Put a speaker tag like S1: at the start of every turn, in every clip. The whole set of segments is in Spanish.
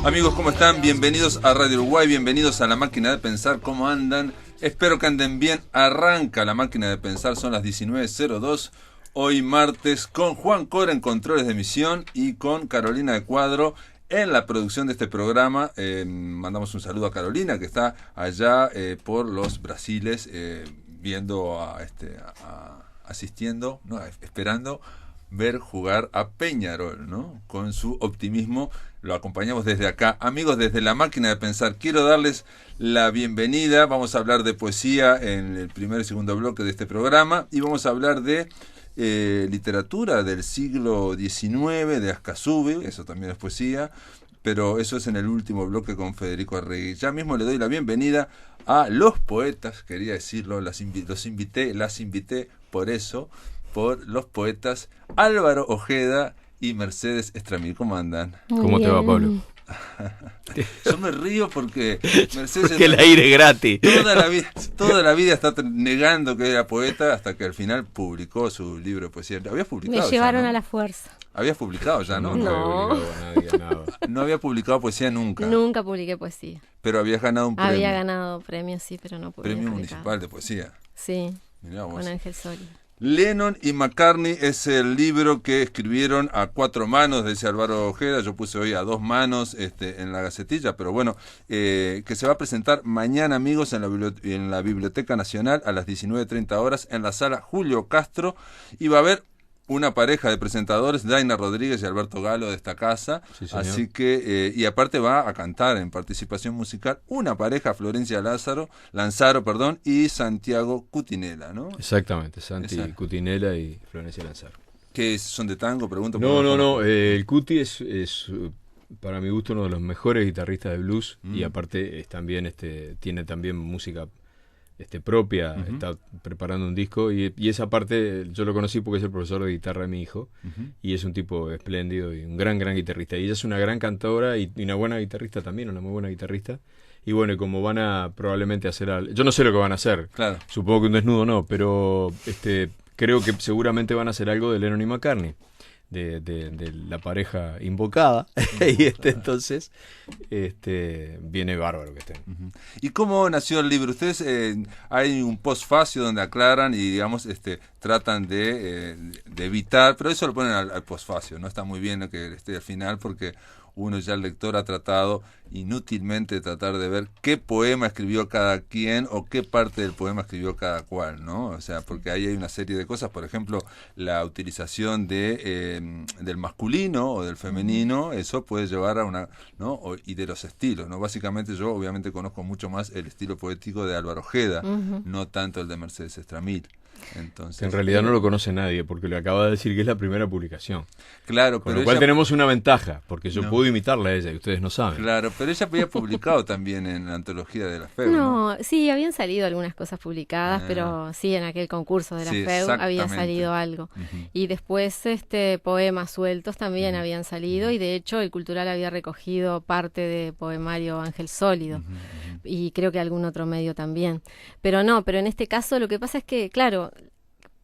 S1: Amigos, ¿cómo están? Bienvenidos a Radio Uruguay, bienvenidos a La Máquina de Pensar. ¿Cómo andan? Espero que anden bien. Arranca La Máquina de Pensar, son las 19:02. Hoy martes, con Juan Cora en controles de emisión y con Carolina de Cuadro en la producción de este programa. Mandamos un saludo a Carolina, que está allá por los Brasiles, viendo asistiendo, no, esperando ver jugar a Peñarol, ¿no? Con su optimismo lo acompañamos desde acá. Amigos, desde La Máquina de Pensar, quiero darles la bienvenida. Vamos a hablar de poesía en el primer y segundo bloque de este programa y vamos a hablar de literatura del siglo XIX, de Ascasubi, eso también es poesía, pero eso es en el último bloque con Federico Arregui. Ya mismo le doy la bienvenida a los poetas, quería decirlo, las invité por eso, por los poetas Álvaro Ojeda y Mercedes Estramil. ¿Cómo andan?
S2: ¿Cómo te va, Pablo?
S1: Yo me río porque Mercedes
S2: porque el aire es gratis.
S1: Toda la vida está negando que era poeta hasta que al final publicó su libro de poesía. ¿Habías publicado?
S3: Me llevaron
S1: ya, ¿no?
S3: A la fuerza.
S1: ¿Habías publicado ya, no?
S2: No.
S1: No había publicado poesía nunca.
S3: Nunca publiqué poesía.
S1: Pero habías ganado un premio.
S3: Había ganado premios, sí, pero no publiqué.
S1: Premio municipal de poesía.
S3: Sí,
S1: Mirá vos.
S3: con Ángel Sólido.
S1: Lennon y McCartney es el libro que escribieron a 4 manos, dice Álvaro Ojeda. Yo puse hoy a 2 manos en la gacetilla, pero bueno, que se va a presentar mañana, amigos, en la Biblioteca Nacional a las 19:30 horas en la sala Julio Castro, y va a haber una pareja de presentadores, Daina Rodríguez y Alberto Galo, de esta casa. Sí, así que, y aparte va a cantar en participación musical una pareja, Florencia Lanzaro, y Santiago Cutinela, ¿no?
S2: Exactamente, Santi Cutinela y Florencia Lanzaro.
S1: ¿Qué son de tango? Pregunto.
S2: No, el Cuti es para mi gusto uno de los mejores guitarristas de blues y aparte también tiene también música propia, está preparando un disco y esa parte yo lo conocí porque es el profesor de guitarra de mi hijo y es un tipo espléndido y un gran guitarrista, y ella es una gran cantora y una buena guitarrista también, una muy buena guitarrista, y bueno, y como van a probablemente hacer algo, yo no sé lo que van a hacer, claro. Supongo que un desnudo no, pero creo que seguramente van a hacer algo de Lennon y McCartney, de la pareja invocada, y entonces viene bárbaro que estén.
S1: ¿Y cómo nació el libro? Ustedes hay un postfacio donde aclaran y digamos tratan de evitar, pero eso lo ponen al postfacio, no está muy bien que esté al final porque uno ya, el lector, ha tratado inútilmente de tratar de ver qué poema escribió cada quien o qué parte del poema escribió cada cual, ¿no? O sea, porque ahí hay una serie de cosas, por ejemplo, la utilización del masculino o del femenino, eso puede llevar a una, ¿no? Y de los estilos, ¿no? Básicamente yo obviamente conozco mucho más el estilo poético de Álvaro Ojeda, no tanto el de Mercedes Estramil. Entonces,
S2: en realidad no lo conoce nadie porque le acaba de decir que es la primera publicación.
S1: Claro,
S2: con lo cual tenemos una ventaja porque yo puedo imitarla a ella y ustedes no saben.
S1: Claro, pero ella había publicado también en la antología de la FEU.
S3: No, sí, habían salido algunas cosas publicadas, pero sí, en aquel concurso de la FEU había salido algo. Y después poemas sueltos también habían salido, y de hecho el Cultural había recogido parte de poemario Ángel Sólido. Y creo que algún otro medio también. Pero en este caso lo que pasa es que, claro,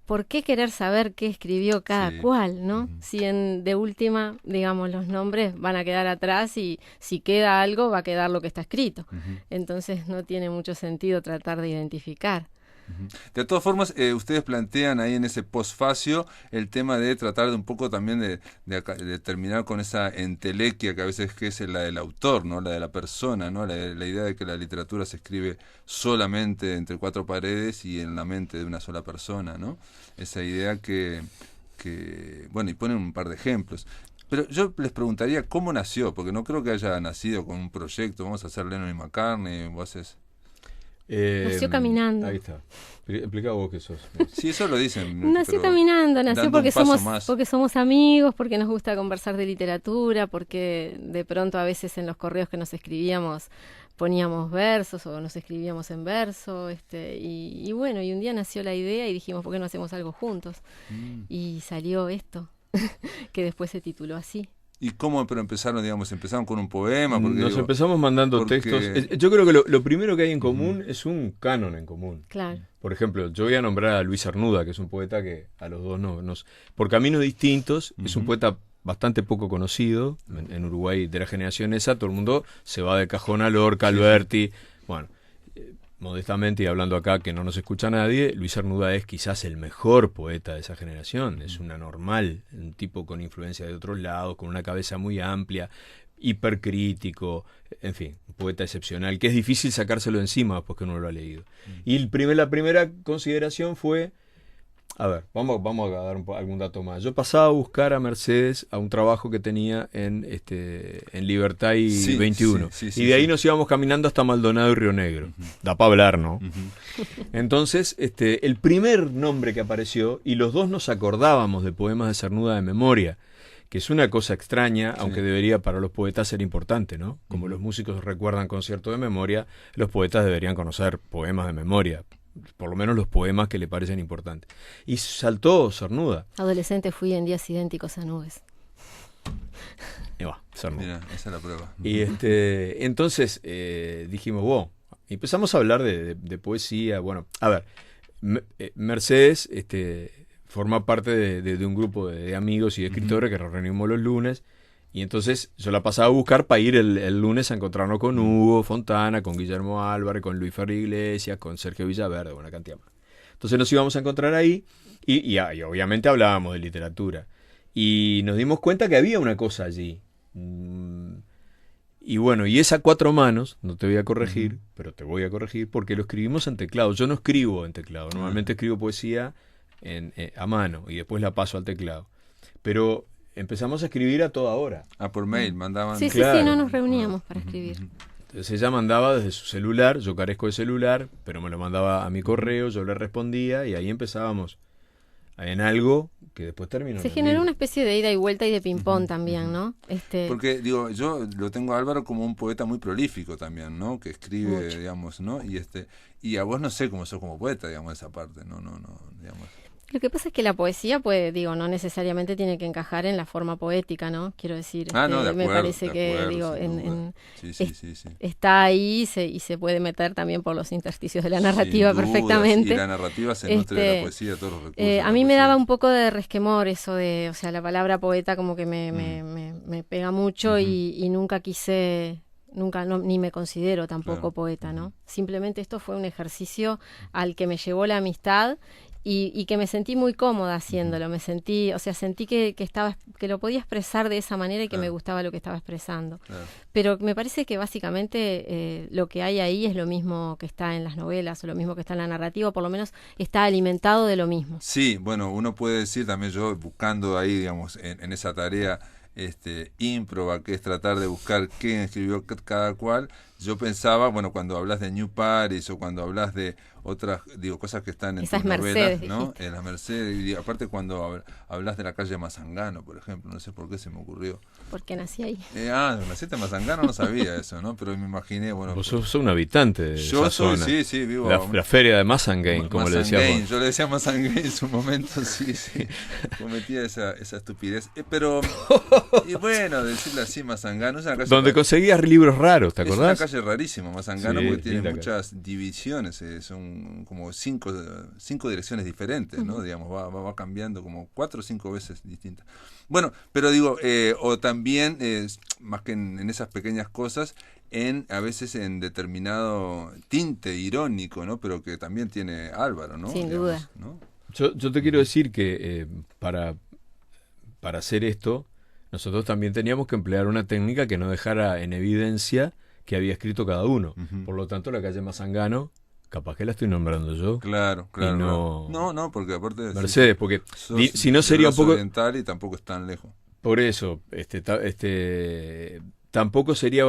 S3: ¿por qué querer saber qué escribió cada cual, no? Si de última, digamos, los nombres van a quedar atrás y si queda algo va a quedar lo que está escrito. Entonces no tiene mucho sentido tratar de identificar.
S1: De todas formas, ustedes plantean ahí en ese postfacio el tema de tratar de un poco también de terminar con esa entelequia que a veces es la del autor, ¿no? La de la persona, ¿no? La idea de que la literatura se escribe solamente entre 4 paredes y en la mente de una sola persona, ¿no? Esa idea que bueno, y ponen un par de ejemplos. Pero yo les preguntaría cómo nació, porque no creo que haya nacido con un proyecto, vamos a hacer Lennon y McCartney, vos haces...
S3: nació caminando.
S2: Ahí está. Explica vos qué sos.
S1: Sí, eso lo dicen.
S3: Nació caminando, nació porque somos amigos, porque nos gusta conversar de literatura, porque de pronto a veces en los correos que nos escribíamos poníamos versos o nos escribíamos en verso, y bueno, y un día nació la idea y dijimos, ¿por qué no hacemos algo juntos? Y salió esto, que después se tituló así.
S1: ¿Y cómo empezaron con un poema?
S2: Nos empezamos mandando textos. Yo creo que lo primero que hay en común es un canon en común.
S3: Claro.
S2: Por ejemplo, yo voy a nombrar a Luis Arnuda, que es un poeta que a los dos por caminos distintos, es un poeta bastante poco conocido en Uruguay de la generación esa. Todo el mundo se va de cajón a Lorca, Alberti. Bueno, modestamente y hablando acá que no nos escucha nadie, Luis Cernuda es quizás el mejor poeta de esa generación. Es un anormal, un tipo con influencia de otros lados, con una cabeza muy amplia, hipercrítico, en fin, un poeta excepcional, que es difícil sacárselo encima después que uno lo ha leído. Y la primera consideración fue, a ver, vamos a dar algún dato más. Yo pasaba a buscar a Mercedes a un trabajo que tenía en Libertad y 21. Y de ahí nos íbamos caminando hasta Maldonado y Río Negro. Da para hablar, ¿no? Entonces, el primer nombre que apareció, y los dos nos acordábamos de poemas de Cernuda de memoria, que es una cosa extraña, aunque debería para los poetas ser importante, ¿no? Como los músicos recuerdan conciertos de memoria, los poetas deberían conocer poemas de memoria, por lo menos los poemas que le parecen importantes. Y saltó Cernuda.
S3: Adolescente fui en días idénticos a nubes.
S2: Y va, Cernuda.
S1: Mira, esa es la prueba.
S2: Y entonces dijimos, wow, y empezamos a hablar de poesía. Bueno, a ver, Mercedes forma parte de un grupo de amigos y de escritores que nos reunimos los lunes. Y entonces yo la pasaba a buscar para ir el lunes a encontrarnos con Hugo Fontana, con Guillermo Álvarez, con Luis Ferri Iglesias, con Sergio Villaverde, una cantidad más. Entonces nos íbamos a encontrar ahí y obviamente hablábamos de literatura. Y nos dimos cuenta que había una cosa allí. Y bueno, y esa cuatro manos, no te voy a corregir, pero te voy a corregir porque lo escribimos en teclado. Yo no escribo en teclado, normalmente escribo poesía a mano y después la paso al teclado. Pero empezamos a escribir a toda hora.
S1: Por mail mandaban.
S3: Sí, claro. Sí, no nos reuníamos para escribir.
S2: Entonces ella mandaba desde su celular, yo carezco de celular, pero me lo mandaba a mi correo, yo le respondía y ahí empezábamos en algo que después terminó.
S3: Se generó una especie de ida y vuelta y de ping-pong también, ¿no?
S1: Porque, digo, yo lo tengo a Álvaro como un poeta muy prolífico también, ¿no? Que escribe, mucho, digamos, ¿no? Y a vos no sé cómo sos como poeta, digamos, esa parte, no, digamos.
S3: Lo que pasa es que la poesía puede, no necesariamente tiene que encajar en la forma poética, ¿no? Quiero decir,
S1: de acuerdo,
S3: me parece que, está ahí y se puede meter también por los intersticios de la narrativa perfectamente.
S1: Y la narrativa se nutre de la poesía, todos los recursos.
S3: A mí me daba un poco de resquemor eso de, o sea, la palabra poeta como que me pega mucho y nunca quise... ni me considero tampoco poeta, ¿no? Simplemente esto fue un ejercicio al que me llevó la amistad y que me sentí muy cómoda haciéndolo. Sentí que lo podía expresar de esa manera y que me gustaba lo que estaba expresando. Pero me parece que básicamente lo que hay ahí es lo mismo que está en las novelas o lo mismo que está en la narrativa, por lo menos está alimentado de lo mismo.
S1: Sí, bueno, uno puede decir también, yo buscando ahí, digamos, en esa tarea ímproba, que es tratar de buscar quién escribió cada cual. Yo pensaba, bueno, cuando hablas de New Paris o cuando hablas de otras, cosas que están en tus novelas, ¿no? En la Mercedes, y aparte cuando hablas de la calle Mazangano, por ejemplo, no sé por qué se me ocurrió.
S3: Porque nací ahí.
S1: Naciste en Mazangano, no sabía eso, ¿no? Pero me imaginé, bueno...
S2: Vos sos un habitante de esa zona.
S1: Sí, vivo...
S2: La feria de Mazangain, como le decíamos.
S1: Yo le decía Mazangain en su momento, sí, cometía esa estupidez. Pero, y bueno, decirle así, Mazangano es una calle...
S2: Donde conseguías libros raros, ¿te acordás?
S1: Es una calle rarísima, Mazangano, porque tiene muchas divisiones, son como cinco direcciones diferentes, ¿no? Digamos, va cambiando como 4 o 5 veces distintas. Bueno, pero digo, o también, más que en esas pequeñas cosas, a veces en determinado tinte irónico, ¿no? Pero que también tiene Álvaro, ¿no?
S3: Sin duda.
S1: ¿no?
S2: Yo te quiero decir que para hacer esto, nosotros también teníamos que emplear una técnica que no dejara en evidencia que había escrito cada uno. Por lo tanto, la calle Mazangano, capaz que la estoy nombrando yo.
S1: Claro. No, porque aparte...
S2: Mercedes, porque si no sería un poco...
S1: oriental y tampoco es tan lejos.
S2: Por eso, tampoco sería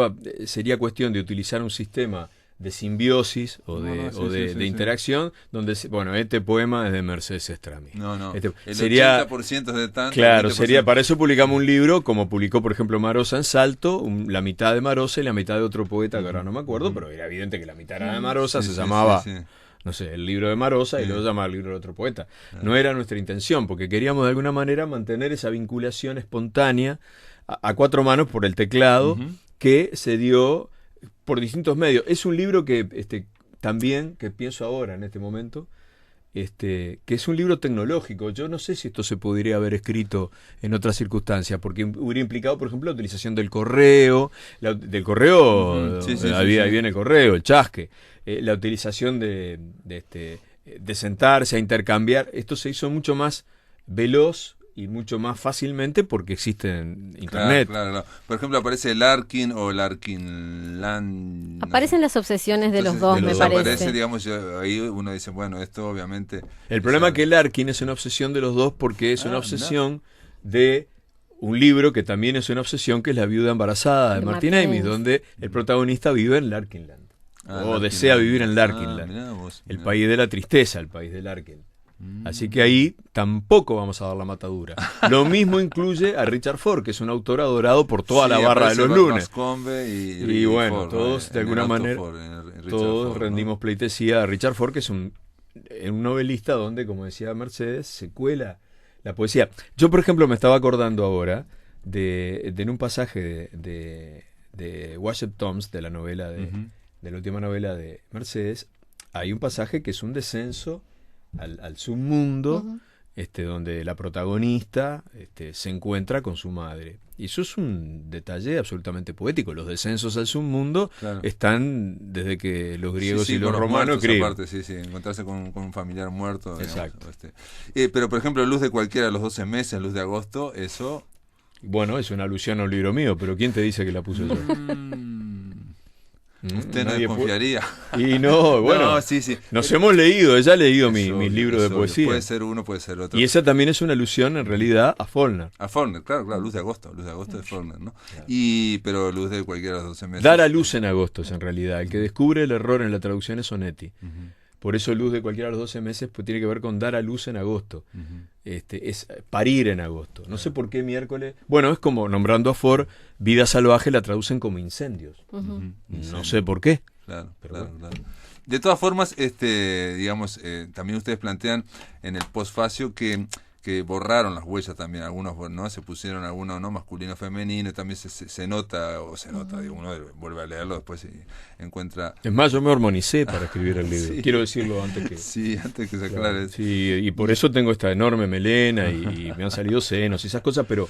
S2: cuestión de utilizar un sistema de simbiosis o de interacción, donde, este poema es de Mercedes Estrami.
S1: El
S2: sería,
S1: 80% es de tanto.
S2: Claro, para eso publicamos un libro, como publicó, por ejemplo, Marosa en Salto, la mitad de Marosa y la mitad de otro poeta, que ahora no me acuerdo, pero era evidente que la mitad era de Marosa, se llamaba... no sé, el libro de Marosa y luego llamaba el libro de otro poeta. No era nuestra intención, porque queríamos de alguna manera mantener esa vinculación espontánea a cuatro manos por el teclado que se dio por distintos medios. Es un libro que también, que pienso ahora en este momento, que es un libro tecnológico. Yo no sé si esto se podría haber escrito en otras circunstancias, porque hubiera implicado, por ejemplo, la utilización del correo, ahí viene el correo, el chasque, la utilización de sentarse a intercambiar. Esto se hizo mucho más veloz y mucho más fácilmente porque existe en internet.
S1: Claro. Por ejemplo, aparece el Larkin o el Larkinland.
S3: Aparecen las obsesiones de los dos, me parece.
S1: Aparece, digamos, ahí uno dice, bueno, esto obviamente...
S2: El problema es que el Larkin es una obsesión de los dos porque es una obsesión de un libro que también es una obsesión, que es La viuda embarazada de Martin Amis, donde el protagonista vive en Larkinland. Desea vivir en Larkinland. El país de la tristeza, el país de Larkin. Así que ahí tampoco vamos a dar la matadura. Lo mismo incluye a Richard Ford, que es un autor adorado por toda la barra de los lunes. Y bueno, Ford, todos de alguna manera, todos rendimos pleitesía a Richard Ford, que es un novelista donde, como decía Mercedes, se cuela la poesía. Yo, por ejemplo, me estaba acordando ahora de en un pasaje de Washed Tombs, de la novela de la última novela de Mercedes, hay un pasaje que es un descenso al submundo, donde la protagonista se encuentra con su madre. Y eso es un detalle absolutamente poético. Los descensos al submundo están desde que los griegos y los romanos escriben.
S1: Encontrarse con un familiar muerto.
S2: Exacto.
S1: Digamos, pero, por ejemplo, Luz de cualquiera de los 12 meses, Luz de agosto, eso...
S2: Bueno, es una alusión a un libro mío, pero ¿quién te dice que la puse yo?
S1: Usted no desconfiaría.
S2: Y no, bueno, nos hemos leído, ella ha leído mis libros de poesía.
S1: Puede ser uno, puede ser otro.
S2: Y esa también es una alusión en realidad a Faulkner.
S1: A Faulkner, claro, Luz de agosto de Faulkner, ¿no? Claro. Pero Luz de cualquiera de los 12 meses.
S2: Dar a luz en agosto es en realidad. El que descubre el error en la traducción es Onetti. Por eso Luz de cualquiera de los 12 meses pues tiene que ver con dar a luz en agosto. Es parir en agosto. No sé por qué miércoles. Bueno, es como nombrando a Ford, Vida salvaje la traducen como incendios. No sé por qué.
S1: Claro. De todas formas, digamos, también ustedes plantean en el postfacio que borraron las huellas también, algunos, ¿no? Se pusieron algunos, ¿no? Masculino, femenino, también se nota, digo, uno vuelve a leerlo después y encuentra...
S2: Es más, yo me hormonicé para escribir el libro, quiero decirlo antes que...
S1: Sí, antes que se aclare.
S2: Claro, sí, y por eso tengo esta enorme melena y me han salido senos y esas cosas, pero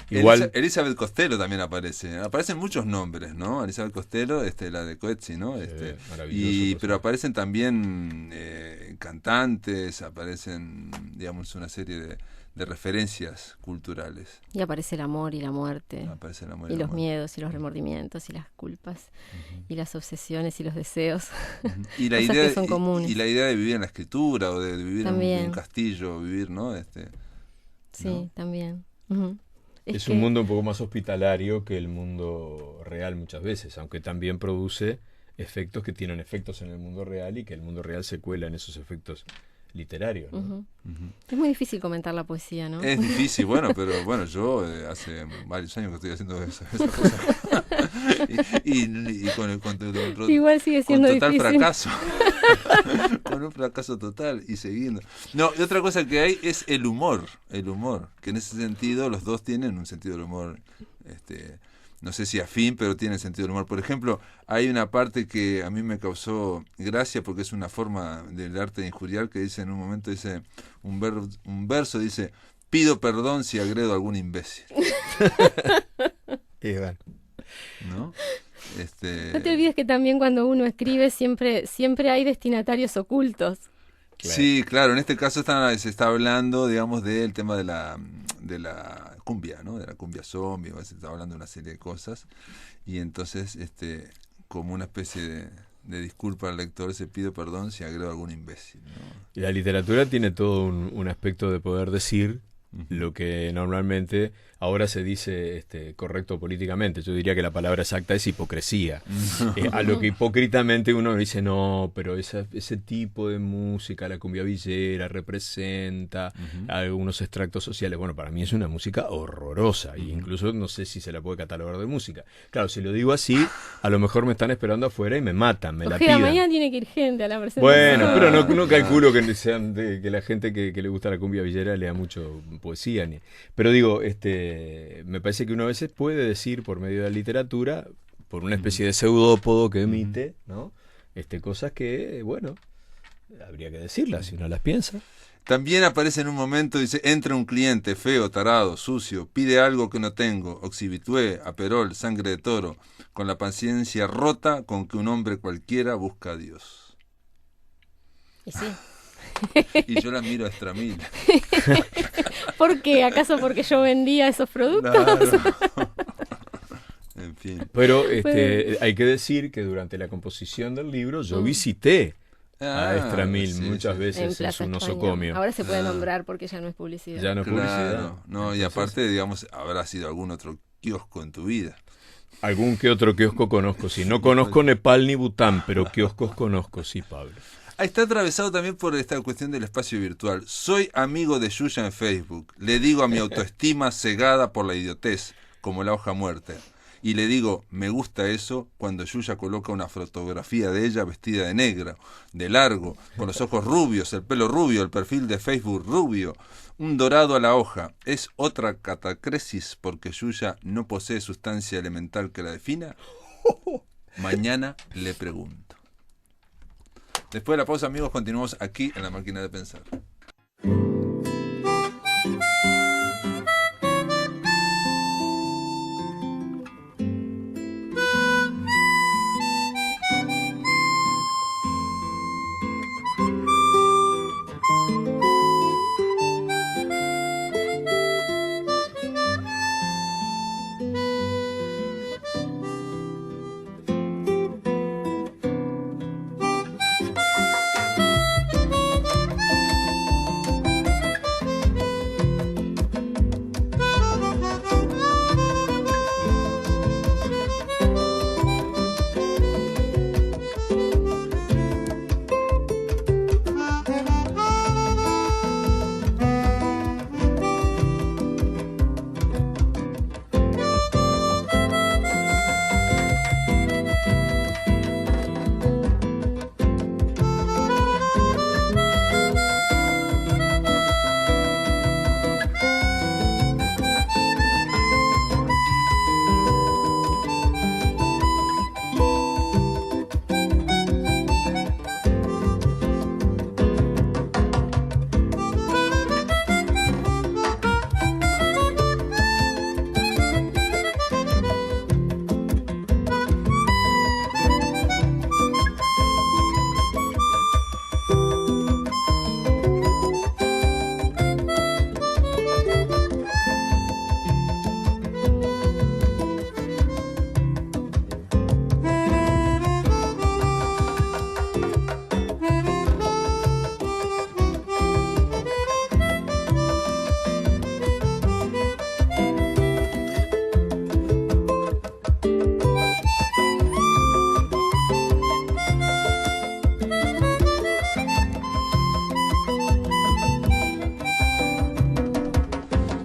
S2: igual...
S1: Elizabeth Costello también aparecen muchos nombres, ¿no? Elizabeth Costello, la de Coetzee, ¿no? Pero aparecen también cantantes, aparecen, digamos, una serie de referencias culturales.
S3: Y aparece el amor y la muerte. Y los miedos y los remordimientos y las culpas y las obsesiones y los deseos.
S1: Y la idea que son comunes. Y la idea de vivir en la escritura o de vivir en un castillo, vivir, ¿no?
S3: Sí, ¿no? También.
S2: Es un mundo un poco más hospitalario que el mundo real muchas veces, aunque también produce efectos que tienen efectos en el mundo real y que el mundo real se cuela en esos efectos literarios, ¿no?
S3: Es muy difícil comentar la poesía, ¿no?
S1: Es difícil, pero bueno, yo hace varios años que estoy haciendo esa cosa. y con
S3: igual sigue siendo
S1: con total
S3: difícil.
S1: Fracaso. Con un fracaso total y siguiendo. No, y otra cosa que hay es el humor, que en ese sentido los dos tienen un sentido del humor, no sé si afín, pero tiene sentido del humor. Por ejemplo, hay una parte que a mí me causó gracia porque es una forma del arte de injuriar que dice en un momento, dice un verso, dice: pido perdón si agredo a algún imbécil. ¿No?
S3: No te olvides que también cuando uno escribe siempre hay destinatarios ocultos.
S1: Claro. Sí, claro, en este caso se está hablando, digamos, del tema de la cumbia, ¿no? De la cumbia zombie, se está hablando de una serie de cosas, y entonces, como una especie de disculpa al lector, se pide perdón si agrego a algún imbécil, ¿no?
S2: Y la literatura tiene todo un aspecto de poder decir lo que normalmente ahora se dice correcto políticamente. Yo diría que la palabra exacta es hipocresía. A lo que hipócritamente uno dice, no, pero ese tipo de música, la cumbia villera, representa algunos extractos sociales. Bueno, para mí es una música horrorosa, e incluso no sé si se la puede catalogar de música. Claro, si lo digo así, a lo mejor me están esperando afuera y me matan, me la pidan.
S3: Mañana tiene que ir gente a la presentación.
S2: Bueno, pero no calculo que la gente que le gusta la cumbia villera lea mucho poesía. Pero digo, me parece que uno a veces puede decir por medio de la literatura, por una especie de pseudópodo que emite, ¿no? Cosas que, bueno, habría que decirlas si uno las piensa.
S1: También aparece en un momento, dice, entra un cliente feo, tarado, sucio, pide algo que no tengo, oxibitué, aperol, sangre de toro, con la paciencia rota con que un hombre cualquiera busca a Dios.
S3: Y sí.
S1: Y yo la miro a Estramil.
S3: ¿Por qué? ¿Acaso porque yo vendía esos productos?
S1: Claro. En fin.
S2: Pero hay que decir que durante la composición del libro yo visité a Estramil muchas veces en su nosocomio.
S3: Ahora se puede nombrar porque ya no es publicidad.
S2: Ya no es publicidad.
S1: No, y aparte, digamos, habrá sido algún otro kiosco en tu vida.
S2: Algún que otro kiosco conozco, sí. No conozco Nepal ni Bután, pero kioscos conozco, sí, Pablo.
S1: Está atravesado también por esta cuestión del espacio virtual. Soy amigo de Yuya en Facebook. Le digo a mi autoestima cegada por la idiotez, como la hoja muerta. Y le digo, me gusta eso, cuando Yuya coloca una fotografía de ella vestida de negro, de largo, con los ojos rubios, el pelo rubio, el perfil de Facebook rubio, un dorado a la hoja. ¿Es otra catacresis porque Yuya no posee sustancia elemental que la defina? Mañana le pregunto. Después de la pausa, amigos, continuamos aquí en La Máquina de Pensar.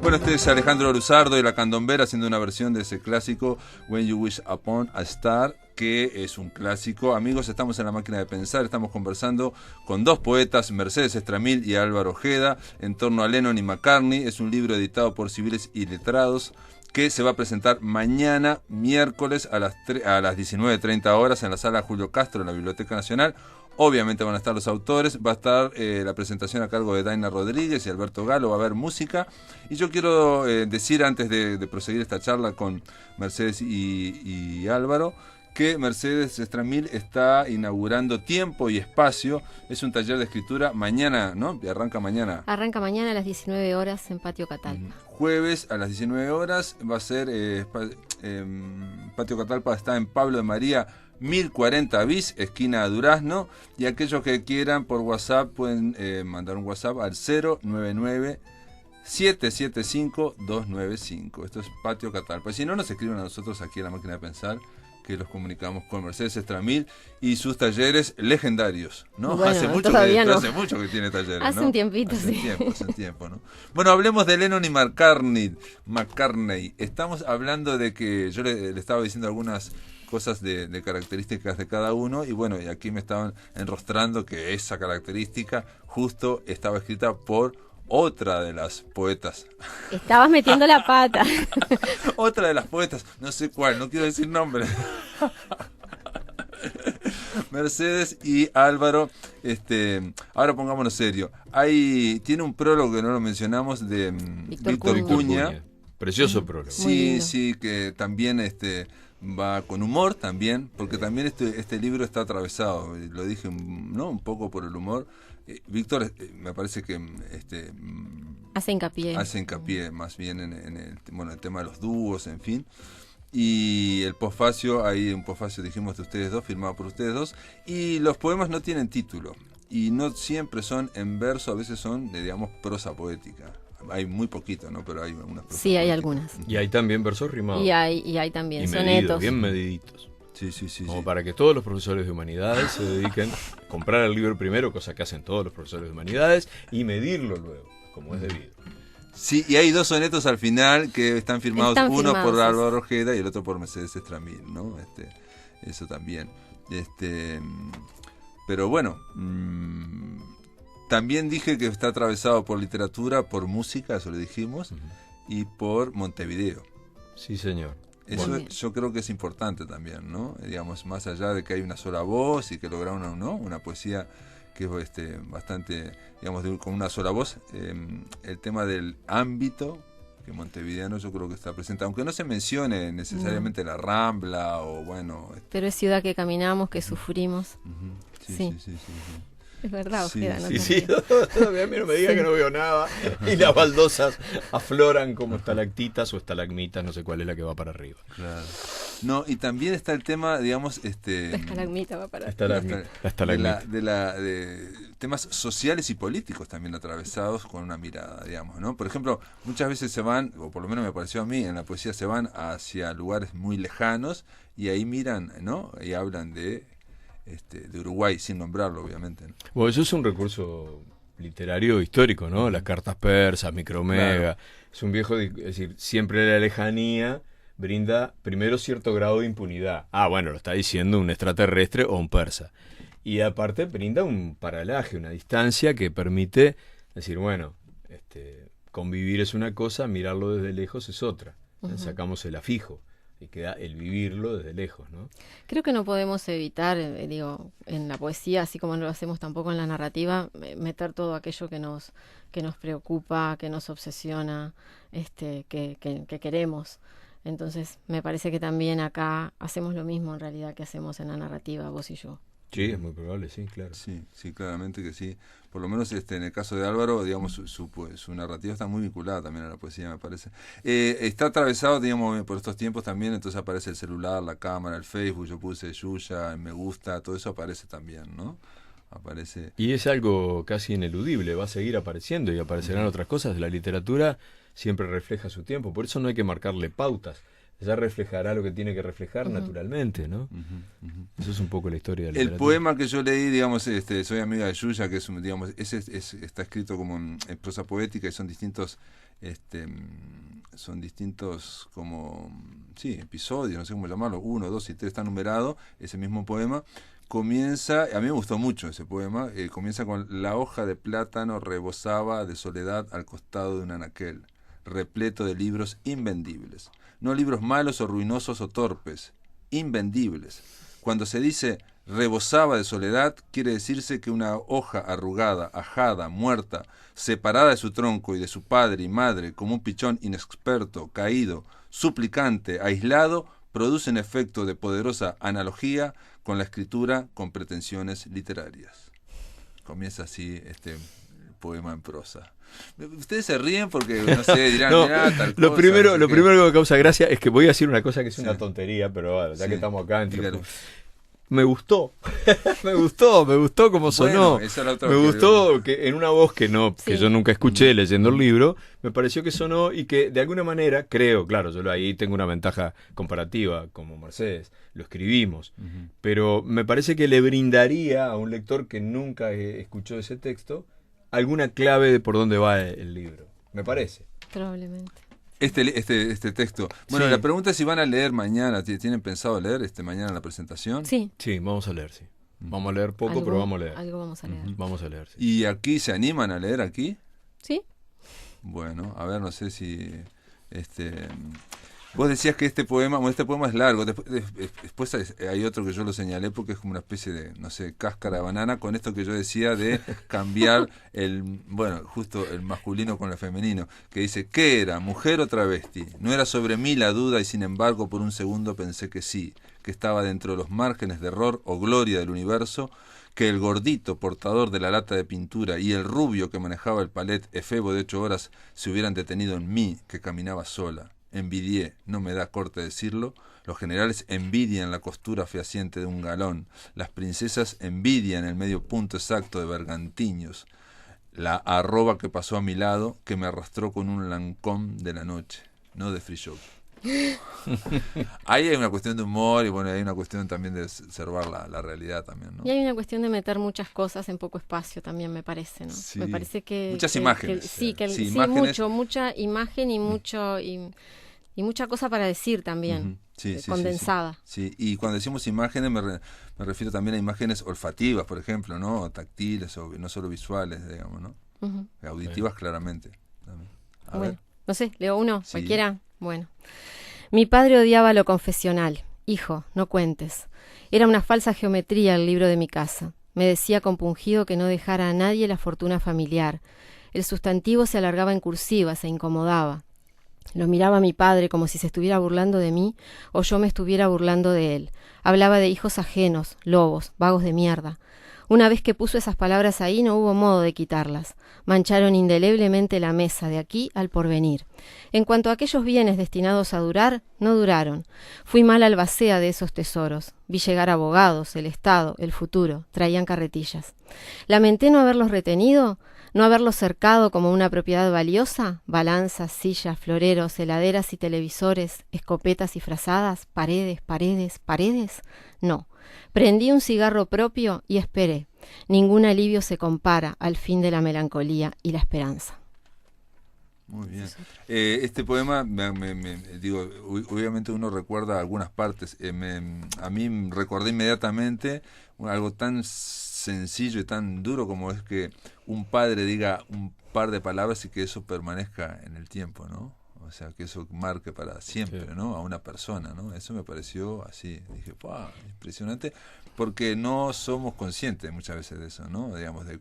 S1: Bueno, este es Alejandro Luzardo y La Candombera haciendo una versión de ese clásico When You Wish Upon a Star, que es un clásico. Amigos, estamos en La Máquina de Pensar, estamos conversando con dos poetas, Mercedes Estramil y Álvaro Ojeda, en torno a Lennon y McCartney. Es un libro editado por Civiles y Letrados que se va a presentar mañana, miércoles, a las 19:30 horas en la Sala Julio Castro, en la Biblioteca Nacional. Obviamente van a estar los autores, va a estar la presentación a cargo de Daina Rodríguez y Alberto Galo, va a haber música. Y yo quiero decir, antes de proseguir esta charla con Mercedes y Álvaro, que Mercedes Estramil está inaugurando Tiempo y Espacio. Es un taller de escritura mañana, ¿no? Arranca mañana.
S3: Arranca mañana a las 19 horas en Patio Catalpa.
S1: Jueves a las 19 horas va a ser Patio Catalpa, está en Pablo de María 1040 bis, esquina Durazno, y aquellos que quieran por WhatsApp pueden mandar un WhatsApp al 099-775-295. Esto es Patio Catalpa. Si no, nos escriben a nosotros aquí en La Máquina de Pensar, que los comunicamos con Mercedes Estramil y sus talleres legendarios, ¿no?
S3: Bueno,
S1: hace mucho que tiene talleres,
S3: hace
S1: ¿no?
S3: un tiempito,
S1: hace
S3: sí.
S1: Hace un tiempo, ¿no? Bueno, hablemos de Lennon y McCartney. Estamos hablando de que yo le estaba diciendo algunas cosas de características de cada uno, y bueno, y aquí me estaban enrostrando que esa característica justo estaba escrita por otra de las poetas.
S3: Estabas metiendo la pata.
S1: Otra de las poetas, no sé cuál, no quiero decir nombre. Mercedes y Álvaro. Ahora pongámonos serio. Tiene un prólogo que no lo mencionamos de Víctor Cuña.
S2: Precioso prólogo.
S1: Sí, que también va con humor también, porque también este libro está atravesado, lo dije, ¿no? Un poco por el humor. Víctor, me parece que
S3: hace
S1: hincapié más bien en el tema de los dúos, en fin. Y el posfacio, hay un posfacio, dijimos, de ustedes dos, firmado por ustedes dos, y los poemas no tienen título, y no siempre son en verso, a veces son, digamos, prosa poética. Hay muy poquito, ¿no? Pero hay algunas prosas
S3: Sí, hay
S1: poéticas.
S3: algunas.
S2: Y hay también versos rimados.
S3: Y hay también sonetos.
S2: Medidos, bien mediditos.
S1: Sí.
S2: Como para que todos los profesores de humanidades se dediquen a comprar el libro primero, cosa que hacen todos los profesores de humanidades, y medirlo luego, como es debido.
S1: Sí, y hay 2 sonetos al final que están firmados, uno por Álvaro Ojeda y el otro por Mercedes Estramil, ¿no? Eso también. Pero bueno, también dije que está atravesado por literatura, por música, eso le dijimos, y por Montevideo.
S2: Sí, señor.
S1: Eso yo creo que es importante también, ¿no? Digamos, más allá de que hay una sola voz y que lograron una poesía que es bastante, digamos, con una sola voz, el tema del ámbito que montevideano yo creo que está presente, aunque no se mencione necesariamente la Rambla o bueno...
S3: Pero es ciudad que caminamos, que sufrimos.
S1: Sí.
S3: Es verdad, Ojeda, ¿no?
S2: Sí. Todavía a mí no me diga que no veo nada. Y las baldosas afloran como estalactitas o estalagmitas, no sé cuál es la que va para arriba.
S1: Claro. No, y también está el tema, digamos,
S3: La estalagmita va para arriba.
S2: La estalagmita.
S1: De temas sociales y políticos también atravesados con una mirada, digamos, ¿no? Por ejemplo, muchas veces se van, o por lo menos me pareció a mí, en la poesía se van hacia lugares muy lejanos y ahí miran, ¿no? Y hablan de Uruguay, sin nombrarlo, obviamente, ¿no?
S2: Bueno, eso es un recurso literario histórico, ¿no? Las cartas persas, Micromega. Claro. Es un viejo, es decir, siempre la lejanía brinda primero cierto grado de impunidad. Bueno, lo está diciendo un extraterrestre o un persa. Y aparte brinda un paralaje, una distancia que permite decir, bueno, convivir es una cosa, mirarlo desde lejos es otra. Sacamos el afijo. Y queda el vivirlo desde lejos, ¿no?
S3: Creo que no podemos evitar, en la poesía, así como no lo hacemos tampoco en la narrativa, meter todo aquello que nos preocupa, que nos obsesiona, que queremos. Entonces, me parece que también acá hacemos lo mismo en realidad que hacemos en la narrativa, vos y yo.
S2: Sí, es muy probable, sí, claro.
S1: Sí, claramente que sí. Por lo menos en el caso de Álvaro, digamos, su narrativa está muy vinculada también a la poesía, me parece. Está atravesado, digamos, por estos tiempos también, entonces aparece el celular, la cámara, el Facebook, yo puse Yuya, me gusta, todo eso aparece también, ¿no? Aparece.
S2: Y es algo casi ineludible, va a seguir apareciendo y aparecerán otras cosas. La literatura siempre refleja su tiempo, por eso no hay que marcarle pautas. Ya reflejará lo que tiene que reflejar naturalmente, ¿no? Eso es un poco la historia de la literatura.
S1: El poema que yo leí, digamos, Soy amiga de Yuya, que es, digamos, está escrito como en prosa poética y son distintos como, episodios, no sé cómo llamarlo, 1, 2 y 3 está numerado, ese mismo poema. Comienza, a mí me gustó mucho ese poema, comienza con: la hoja de plátano rebosaba de soledad al costado de un anaquel, repleto de libros invendibles. No libros malos o ruinosos o torpes, invendibles. Cuando se dice rebosaba de soledad, quiere decirse que una hoja arrugada, ajada, muerta, separada de su tronco y de su padre y madre, como un pichón inexperto, caído, suplicante, aislado, produce un efecto de poderosa analogía con la escritura con pretensiones literarias. Comienza así este poema en prosa. Ustedes se ríen porque, no sé, dirán,
S2: no,
S1: tal
S2: lo
S1: cosa.
S2: Primero que me causa gracia es que voy a decir una cosa que es una tontería, pero bueno, ya que estamos acá me gustó como sonó.
S1: Bueno,
S2: me gustó que en una voz que yo nunca escuché leyendo el libro, me pareció que sonó y que de alguna manera, creo, claro, yo ahí tengo una ventaja comparativa como Mercedes, lo escribimos, pero me parece que le brindaría a un lector que nunca escuchó ese texto alguna clave de por dónde va el libro, me parece.
S3: Probablemente.
S1: Este texto. Bueno, la pregunta es si van a leer mañana. ¿Tienen pensado leer mañana la presentación?
S3: Sí.
S2: Sí, vamos a leer, sí. Vamos a leer poco, pero vamos a leer.
S3: Algo vamos a leer.
S2: Vamos a leer, sí.
S1: ¿Y aquí se animan a leer aquí?
S3: Sí.
S1: Bueno, a ver, no sé si... Vos decías que este poema es largo. Después hay otro que yo lo señalé porque es como una especie de, no sé, cáscara de banana, con esto que yo decía de cambiar justo el masculino con el femenino, que dice, ¿qué era? ¿Mujer o travesti? No era sobre mí la duda y sin embargo por un segundo pensé que sí, que estaba dentro de los márgenes de error o gloria del universo, que el gordito portador de la lata de pintura y el rubio que manejaba el palet efebo de 8 horas se hubieran detenido en mí, que caminaba sola. Envidié, no me da corte decirlo, los generales envidian la costura fehaciente de un galón, las princesas envidian el medio punto exacto de bergantiños, la arroba que pasó a mi lado, que me arrastró con un lancón de la noche, no de free shop. Ahí hay una cuestión de humor y hay una cuestión también de observar la realidad también, ¿no?
S3: Y hay una cuestión de meter muchas cosas en poco espacio también, me parece, ¿no?
S1: Sí.
S3: Me parece que...
S1: Muchas imágenes.
S3: Imágenes. Mucha imagen y y mucha cosa para decir también, condensada.
S1: Sí, y cuando decimos imágenes me refiero también a imágenes olfativas, por ejemplo, ¿no? Táctiles, o no solo visuales, digamos, ¿no? Auditivas claramente. A ver.
S3: No sé, leo uno, cualquiera. Bueno. Mi padre odiaba lo confesional. Hijo, no cuentes. Era una falsa geometría el libro de mi casa. Me decía compungido que no dejara a nadie la fortuna familiar. El sustantivo se alargaba en cursiva, se incomodaba. Lo miraba mi padre como si se estuviera burlando de mí o yo me estuviera burlando de él. Hablaba de hijos ajenos, lobos, vagos de mierda. Una vez que puso esas palabras ahí no hubo modo de quitarlas. Mancharon indeleblemente la mesa de aquí al porvenir. En cuanto a aquellos bienes destinados a durar, no duraron. Fui mal albacea de esos tesoros. Vi llegar abogados, el Estado, el futuro. Traían carretillas. Lamenté no haberlos retenido, no haberlos cercado como una propiedad valiosa. Balanzas, sillas, floreros, heladeras y televisores, escopetas y frazadas, paredes, paredes, paredes. No. Prendí un cigarro propio y esperé. Ningún alivio se compara al fin de la melancolía y la esperanza.
S1: Muy bien. Este poema, obviamente uno recuerda algunas partes. A mí recordé inmediatamente algo tan sencillo y tan duro como es que un padre diga un par de palabras y que eso permanezca en el tiempo, ¿no? O sea, que eso marque para siempre, ¿no? A una persona, ¿no? Eso me pareció así. Dije, ¡wow! Impresionante, porque no somos conscientes muchas veces de eso, ¿no? Digamos, de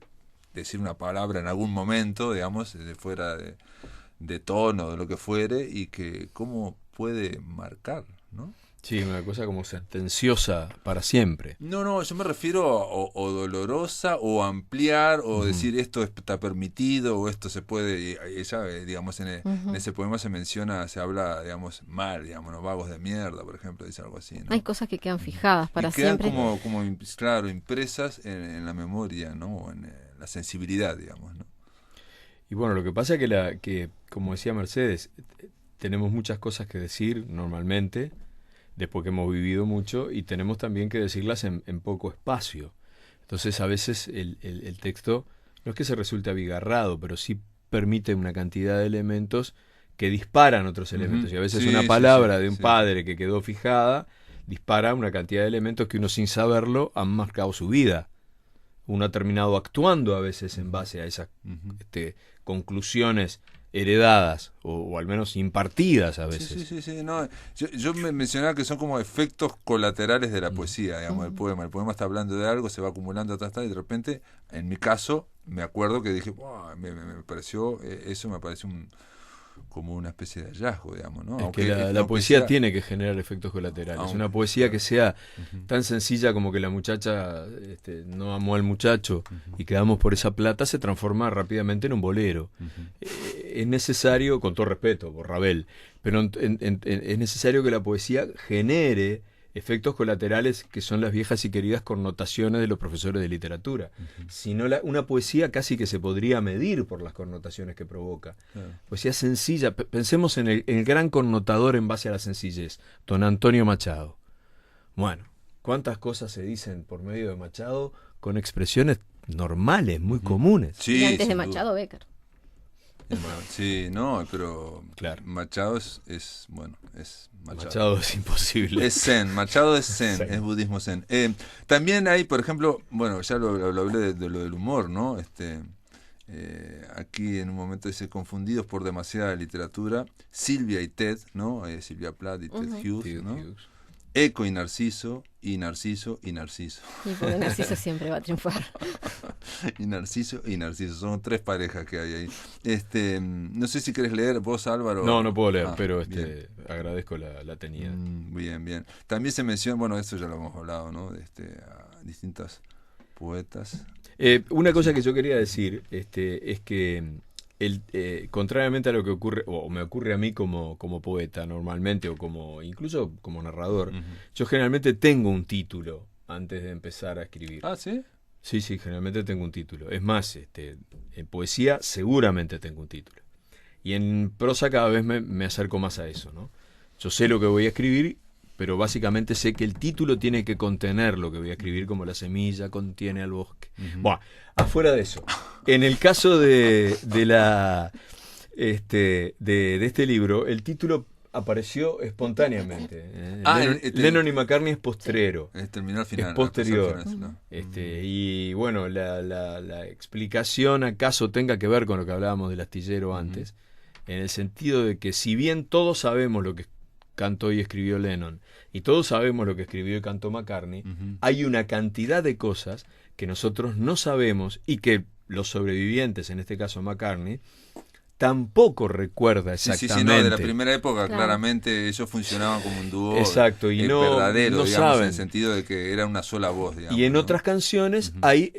S1: decir una palabra en algún momento, digamos, de fuera de tono, de lo que fuere, y que cómo puede marcar, ¿no?
S2: Sí, una cosa como sentenciosa para siempre.
S1: No, yo me refiero o dolorosa, o ampliar, o decir esto está permitido, o esto se puede. Ella, digamos, en ese poema se habla, digamos, mal, digamos, ¿no? Vagos de mierda, por ejemplo, dice algo así, ¿no?
S3: Hay cosas que quedan fijadas para siempre.
S1: Quedan como claro, impresas en la memoria, ¿no? O en la sensibilidad, digamos, ¿no?
S2: Y bueno, lo que pasa es que como decía Mercedes, tenemos muchas cosas que decir normalmente, después que hemos vivido mucho, y tenemos también que decirlas en poco espacio. Entonces a veces el texto no es que se resulte abigarrado, pero sí permite una cantidad de elementos que disparan otros elementos. Y a veces una palabra de un padre que quedó fijada dispara una cantidad de elementos que uno sin saberlo han marcado su vida. Uno ha terminado actuando a veces en base a esas conclusiones heredadas o al menos impartidas a veces.
S1: Sí. No, yo me mencionaba que son como efectos colaterales de la poesía, digamos, del poema. El poema está hablando de algo, se va acumulando y de repente, en mi caso, me acuerdo que dije, wow, me pareció, eso me pareció como una especie de hallazgo, digamos, ¿no?
S2: Es que la poesía tiene que generar efectos colaterales. Una poesía que sea tan sencilla como que la muchacha no amó al muchacho y quedamos por esa plata, se transforma rápidamente en un bolero. Es necesario, con todo respeto por Ravel, pero es necesario que la poesía genere efectos colaterales que son las viejas y queridas connotaciones de los profesores de literatura. Si no, una poesía casi que se podría medir por las connotaciones que provoca. Poesía sencilla. Pensemos en el gran connotador en base a la sencillez, don Antonio Machado. Bueno, ¿cuántas cosas se dicen por medio de Machado con expresiones normales, muy comunes?
S3: Sí, y antes de Machado, Bécquer.
S1: Sí, no, pero
S2: claro.
S1: Machado es Machado.
S2: Machado es imposible.
S1: Es zen, Machado es zen, es budismo zen. También hay, por ejemplo, bueno, ya lo hablé de lo del humor, ¿no? aquí en un momento dice, confundidos por demasiada literatura, Silvia y Ted, ¿no? Silvia Plath y Ted Hughes, ¿no? Eco y Narciso, y Narciso y Narciso.
S3: Y porque Narciso siempre va a triunfar.
S1: Y Narciso y Narciso, son 3 parejas que hay ahí. No sé si querés leer vos, Álvaro.
S2: No puedo leer, pero agradezco la tenida.
S1: Bien. También se menciona, bueno, esto ya lo hemos hablado, ¿no? A distintas poetas.
S2: Una cosa que yo quería decir es que contrariamente a lo que ocurre, o me ocurre a mí como poeta normalmente, o incluso como narrador, yo generalmente tengo un título antes de empezar a escribir.
S1: ¿Ah, sí?
S2: Sí, generalmente tengo un título. Es más, en poesía seguramente tengo un título. Y en prosa cada vez me acerco más a eso, ¿no? Yo sé lo que voy a escribir, pero básicamente sé que el título tiene que contener lo que voy a escribir, como la semilla contiene al bosque. Bueno, afuera de eso, en el caso de este libro, el título apareció espontáneamente. Lennon y McCartney es postrero.
S1: Terminó al final.
S2: Es posterior.
S1: ¿No?
S2: Y bueno, la explicación acaso tenga que ver con lo que hablábamos del astillero antes, en el sentido de que si bien todos sabemos lo que cantó y escribió Lennon, y todos sabemos lo que escribió y cantó McCartney, hay una cantidad de cosas que nosotros no sabemos y que los sobrevivientes, en este caso McCartney, tampoco recuerda exactamente.
S1: Sí, no, de la primera época, claro. Claramente ellos funcionaban como un dúo.
S2: Exacto, y
S1: verdadero,
S2: no
S1: digamos,
S2: saben.
S1: En el sentido de que era una sola voz, digamos.
S2: Y en otras canciones hay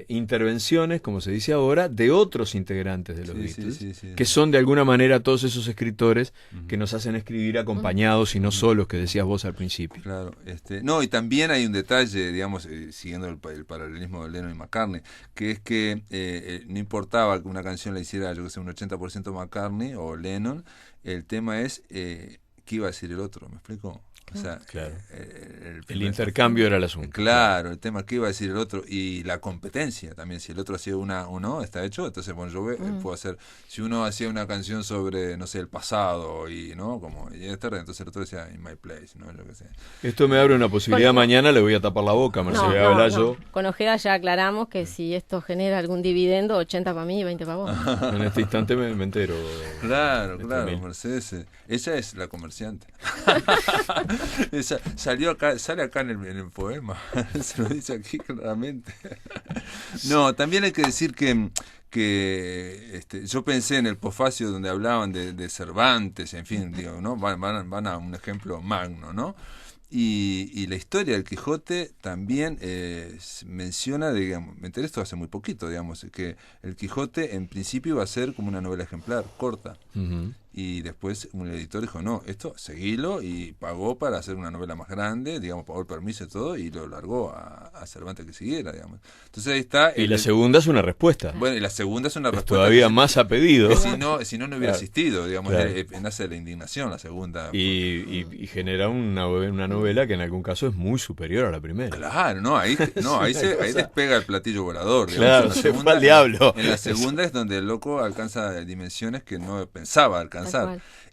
S2: intervenciones, como se dice ahora, de otros integrantes de los Beatles, que son de alguna manera todos esos escritores que nos hacen escribir acompañados y no solos, que decías vos al principio.
S1: Claro, no, y también hay un detalle, digamos, siguiendo el paralelismo de Lennon y McCartney, que es que no importaba que una canción la hiciera, yo que sé, un 80% McCartney o Lennon, el tema es qué iba a decir el otro, ¿me explico? O sea,
S2: claro. El intercambio era el asunto.
S1: Claro, el tema qué iba a decir el otro y la competencia también, si el otro hacía una o no, está hecho, entonces bueno, yo puedo hacer, si uno hacía una canción sobre, no sé, el pasado y no, como entonces el otro decía In My Place, ¿no? Yo qué sé.
S2: Esto me abre una posibilidad, mañana le voy a tapar la boca, Mercedes Abelayo.
S3: Con Ojeda ya aclaramos que si esto genera algún dividiendo, 80 para mí y 20 para vos.
S2: En este instante me entero.
S1: Claro, Mercedes, ella es la comerciante. Sale acá en el poema. Se lo dice aquí claramente. No, también hay que decir que yo pensé en el posfacio donde hablaban de Cervantes, en fin, digo, ¿no? Van a un ejemplo magno, ¿no? Y la historia del Quijote también menciona, digamos, me enteré esto hace muy poquito, digamos, que el Quijote en principio iba a ser como una novela ejemplar, corta. Y después un editor dijo, no, esto seguilo, y pagó para hacer una novela más grande, digamos, pagó el permiso y todo, y lo largó a Cervantes que siguiera, digamos. Entonces ahí está.
S2: Y la segunda es una respuesta.
S1: Bueno, y la segunda es una respuesta.
S2: Todavía más a pedido.
S1: Si no hubiera existido, digamos, nace la indignación, la segunda.
S2: Y genera una novela que en algún caso es muy superior a la primera.
S1: Claro, ahí despega el platillo volador.
S2: Claro,
S1: digamos,
S2: se fue al diablo.
S1: En la segunda es donde el loco alcanza dimensiones que no pensaba alcanzar.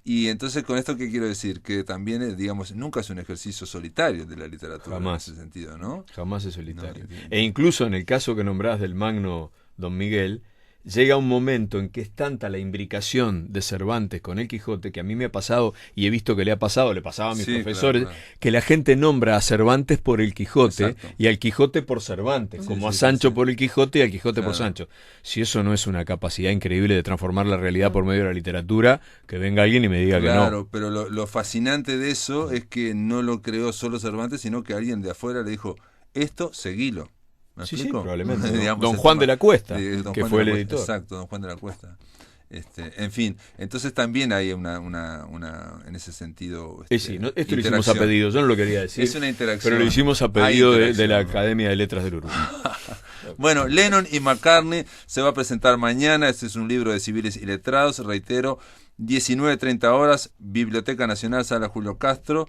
S1: Y entonces con esto qué quiero decir, que también digamos nunca es un ejercicio solitario de la literatura.
S2: Jamás.
S1: En ese sentido, ¿no?
S2: Jamás es solitario. E incluso en el caso que nombrás del magno Don Miguel, llega un momento en que es tanta la imbricación de Cervantes con el Quijote, que a mí me ha pasado, y he visto que le pasaba a mis profesores, claro. Que la gente nombra a Cervantes por el Quijote. Exacto. Y al Quijote por Cervantes, como a Sancho por el Quijote y al Quijote por Sancho. Si eso no es una capacidad increíble de transformar la realidad por medio de la literatura, que venga alguien y me diga que no.
S1: Claro, pero lo fascinante de eso es que no lo creó solo Cervantes, sino que alguien de afuera le dijo, esto, seguilo.
S2: Sí, probablemente. Digamos, don Juan de la Cuesta, que fue el editor.
S1: Exacto, don Juan de la Cuesta. En fin, entonces también hay una en ese sentido.
S2: Esto lo hicimos a pedido, yo no lo quería decir.
S1: Es una interacción.
S2: Pero lo hicimos a pedido de la Academia de Letras del Uruguay.
S1: Bueno, Lennon y McCartney se va a presentar mañana. Este es un libro de civiles y letrados, reitero, 19:30 horas, Biblioteca Nacional, Sala Julio Castro.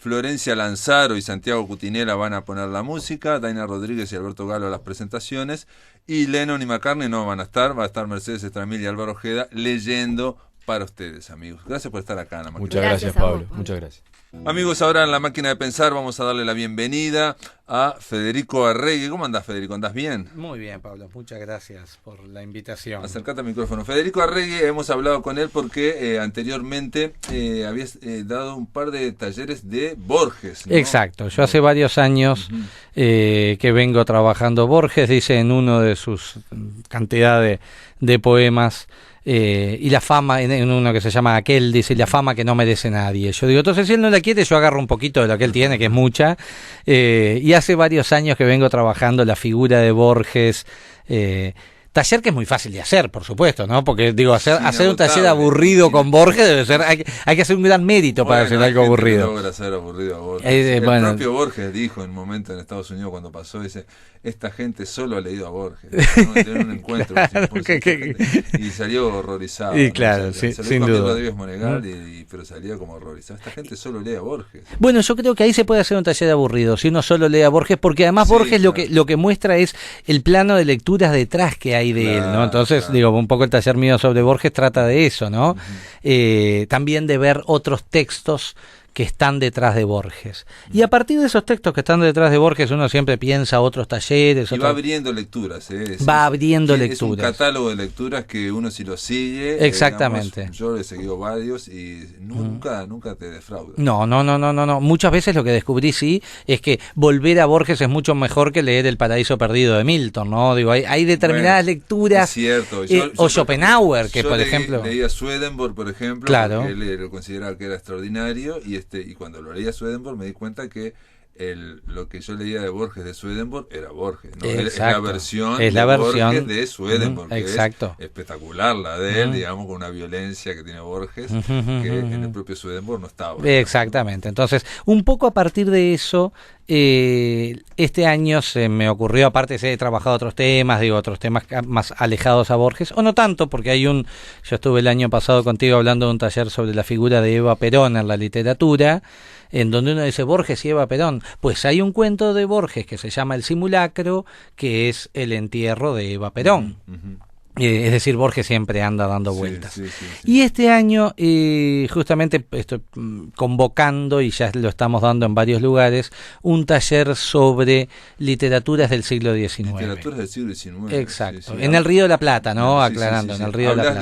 S1: Florencia Lanzaro y Santiago Cutinela van a poner la música, Daina Rodríguez y Alberto Galo las presentaciones, y Lennon y McCartney no van a estar, va a estar Mercedes Estramil y Álvaro Ojeda leyendo para ustedes, amigos. Gracias por estar acá en la máquina.
S2: Muchas gracias, Pablo. Muchas gracias.
S1: Amigos, ahora en la máquina de pensar vamos a darle la bienvenida a Federico Arregui. ¿Cómo andás, Federico? ¿Andás bien?
S4: Muy bien, Pablo. Muchas gracias por la invitación.
S1: Acercate al micrófono. Federico Arregui, hemos hablado con él porque anteriormente habías dado un par de talleres de Borges, ¿no?
S4: Exacto. Yo hace varios años que vengo trabajando Borges, dice en uno de sus cantidad de poemas, y la fama, en uno que se llama Aquel, dice, la fama que no merece nadie. Yo digo, entonces si él no la quiere, yo agarro un poquito de lo que él tiene, que es mucha, y hace varios años que vengo trabajando la figura de Borges, taller que es muy fácil de hacer, por supuesto, ¿no? Porque digo, hacer un taller aburrido con Borges debe ser, hay que hacer un gran mérito para hacer algo aburrido.
S1: No logra hacer aburrido a Borges. El propio Borges dijo en un momento en Estados Unidos cuando pasó, dice, esta gente solo ha leído a Borges, ¿no? Tener un encuentro
S4: Claro,
S1: y salió horrorizado.
S4: Y claro,
S1: ¿no?
S4: sí,
S1: se
S4: sin
S1: lo dijo
S4: duda.
S1: a David Monegal, pero salía como horrorizado. Esta gente solo lee a Borges.
S4: Bueno, yo creo que ahí se puede hacer un taller aburrido, si uno solo lee a Borges, porque además
S1: Sí,
S4: Borges
S1: claro.
S4: lo que muestra es el plano de lecturas detrás que hay de él, ¿no? Entonces,
S1: claro.
S4: digo, un poco el taller mío sobre Borges trata de eso, ¿no? También de ver otros textos que están detrás de Borges. Y a partir de esos textos que están detrás de Borges, uno siempre piensa otros talleres.
S1: Y va abriendo lecturas.
S4: Va abriendo
S1: Es un
S4: lecturas.
S1: catálogo de lecturas que uno si lo sigue.
S4: Exactamente.
S1: Digamos, yo he seguido varios y nunca te defrauda.
S4: No. Muchas veces lo que descubrí, sí, es que volver a Borges es mucho mejor que leer El paraíso perdido de Milton, ¿no? Digo, hay determinadas lecturas.
S1: Es cierto.
S4: O Schopenhauer, que por ejemplo...
S1: Leía Swedenborg, por ejemplo,
S4: Claro.
S1: porque él lo consideraba que era extraordinario, y cuando lo leía Swedenborg me di cuenta que lo que yo leía de Borges de Swedenborg era Borges, ¿no? Es la versión de Borges de Swedenborg, que
S4: exacto.
S1: es espectacular la de él, digamos, con una violencia que tiene Borges, que en el propio Swedenborg no estaba.
S4: Exactamente. Entonces, un poco a partir de eso, este año se me ocurrió, aparte he trabajado otros temas más alejados a Borges, o no tanto, porque yo estuve el año pasado contigo hablando de un taller sobre la figura de Eva Perón en la literatura, en donde uno dice Borges y Eva Perón. Pues hay un cuento de Borges que se llama El simulacro, que es el entierro de Eva Perón. Es decir, Borges siempre anda dando vueltas.
S1: Sí.
S4: Y este año, justamente estoy convocando, y ya lo estamos dando en varios lugares, un taller sobre literaturas del siglo XIX.
S1: Literaturas del siglo XIX.
S4: Exacto. En el Río de la Plata, ¿no? Aclarando, en el Río de la Plata.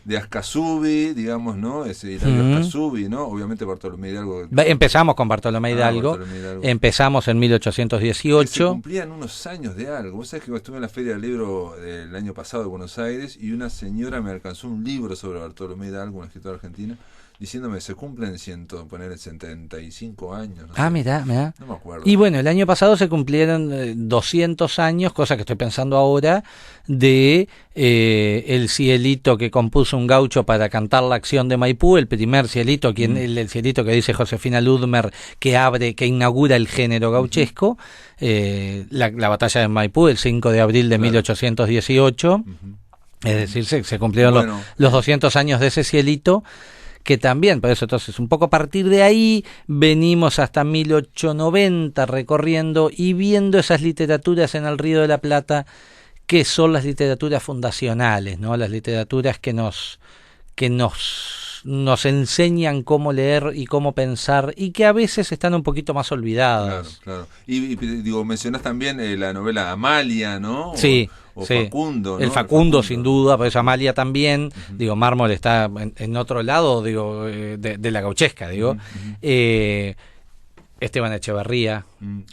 S1: De Ascasubi, digamos, ¿no? Ese Hilario Ascasubi, ¿no? Obviamente Bartolomé Hidalgo.
S4: Empezamos con Bartolomé Hidalgo. Empezamos en 1818.
S1: Que se cumplían unos años de algo. Vos sabés que estuve en la Feria del Libro del año pasado de Buenos Aires y una señora me alcanzó un libro sobre Bartolomé Hidalgo, un escritor argentino, diciéndome, se cumplen 75 años. No sé.
S4: Mirá.
S1: No me acuerdo.
S4: Y bueno, el año pasado se cumplieron 200 años, cosa que estoy pensando ahora, de el cielito que compuso un gaucho para cantar la acción de Maipú, el primer cielito, el cielito que dice Josefina Ludmer, que inaugura el género gauchesco, la batalla de Maipú, el 5 de abril de 1818, es decir, se cumplieron los 200 años de ese cielito, que también, por eso entonces un poco a partir de ahí venimos hasta 1890 recorriendo y viendo esas literaturas en el Río de la Plata, que son las literaturas fundacionales, ¿no? Las literaturas que nos enseñan cómo leer y cómo pensar, y que a veces están un poquito más olvidadas.
S1: Claro. Y digo, mencionás también la novela Amalia, ¿no?
S4: Sí.
S1: O Facundo, ¿no?
S4: El Facundo, sin duda, pero esa Amalia también, digo, Mármol está en otro lado, digo, de la gauchesca, digo. Esteban Echeverría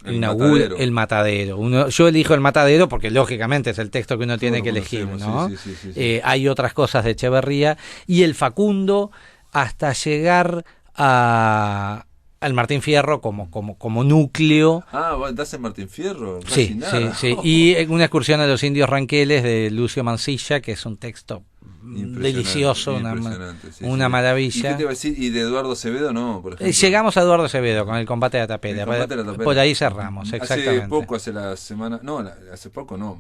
S4: inaugura El Matadero. Yo elijo El Matadero porque lógicamente es el texto que uno tiene que elegir, ¿no? Sí. Hay otras cosas de Echeverría, y el Facundo hasta llegar al Martín Fierro como núcleo.
S1: ¿Das en Martín Fierro?
S4: Sí. Y una excursión a los indios ranqueles de Lucio Mansilla, que es un texto delicioso, una maravilla.
S1: ¿Y qué te iba a decir? ¿Y de Eduardo Acevedo no, por ejemplo?
S4: Llegamos a Eduardo Acevedo con el combate de Atapela. Por ahí cerramos, exactamente.